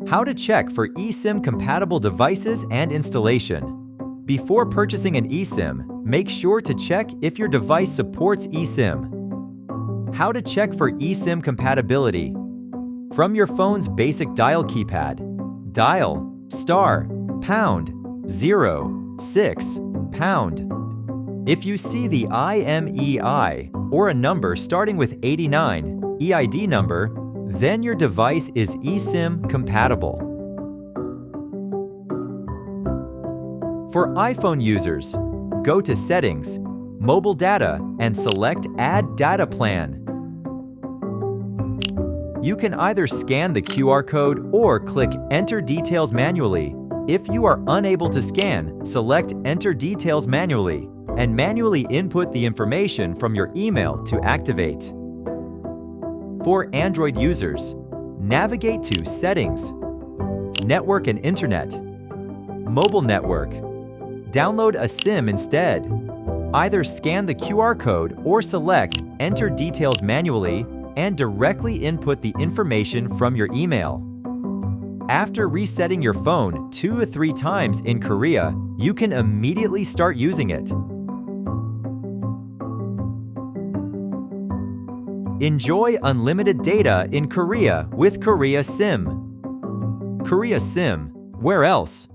How to check for eSIM-compatible devices and installation. Before purchasing an eSIM, make sure to check if your device supports eSIM. How to check for eSIM compatibility. From your phone's basic dial keypad, dial *0 6#. If you see the IMEI or a number starting with 89 EID number, then your device is eSIM compatible. For iPhone users, go to Settings, Mobile Data, and select Add Data Plan. You can either scan the QR code or click Enter Details manually. If you are unable to scan, select Enter Details manually and manually input the information from your email to activate. For Android users, navigate to Settings, Network and Internet, Mobile Network. Download a SIM instead. Either scan the QR code or select Enter Details manually and directly input the information from your email. After resetting your phone 2 to 3 times in Korea, you can immediately start using it. Enjoy unlimited data in Korea with Korea SIM. Korea SIM, where else?